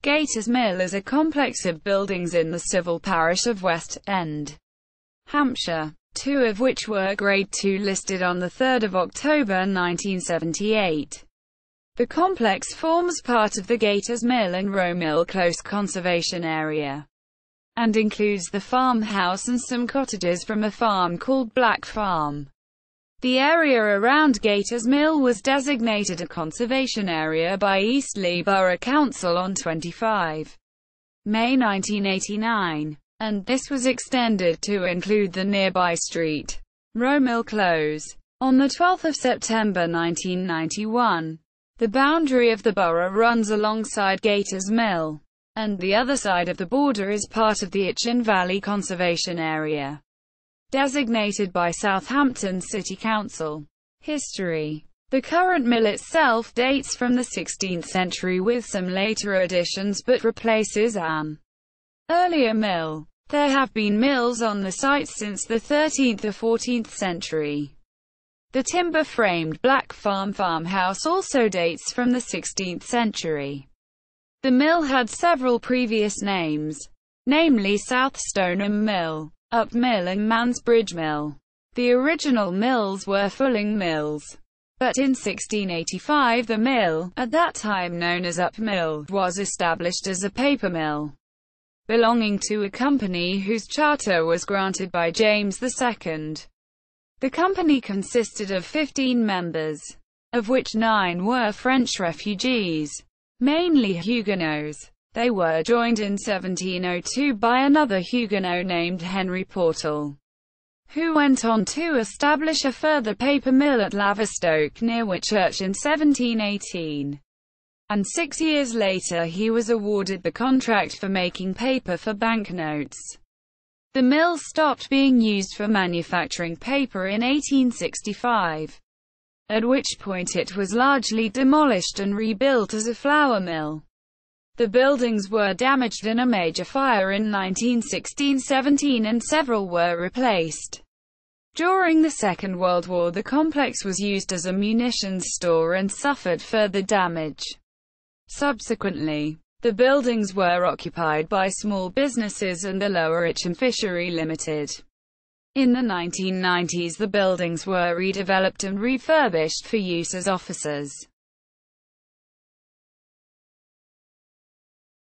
Gators Mill is a complex of buildings in the civil parish of West End, Hampshire, two of which were Grade II listed on 3 October 1978. The complex forms part of the Gators Mill and Romill Close Conservation Area, and includes the farmhouse and some cottages from a farm called Black Farm. The area around Gators Mill was designated a conservation area by Eastleigh Borough Council on 25 May 1989, and this was extended to include the nearby street, Romill Close. On 12 September 1991, the boundary of the borough runs alongside Gators Mill, and the other side of the border is part of the Itchen Valley Conservation Area, designated by Southampton City Council. History. The current mill itself dates from the 16th century with some later additions but replaces an earlier mill. There have been mills on the site since the 13th or 14th century. The timber-framed Black Farm farmhouse also dates from the 16th century. The mill had several previous names, namely South Stoneham Mill, Up Mill and Mansbridge Mill. The original mills were fulling mills, but in 1685 the mill, at that time known as Up Mill, was established as a paper mill, belonging to a company whose charter was granted by James II. The company consisted of 15 members, of which 9 were French refugees, mainly Huguenots. They were joined in 1702 by another Huguenot named Henry Portal, who went on to establish a further paper mill at Laverstoke near Whitchurch in 1718. And 6 years later he was awarded the contract for making paper for banknotes. The mill stopped being used for manufacturing paper in 1865, at which point it was largely demolished and rebuilt as a flour mill. The buildings were damaged in a major fire in 1916-17 and several were replaced. During the Second World War the complex was used as a munitions store and suffered further damage. Subsequently, the buildings were occupied by small businesses and the Lower Itchen Fishery Limited. In the 1990s the buildings were redeveloped and refurbished for use as offices.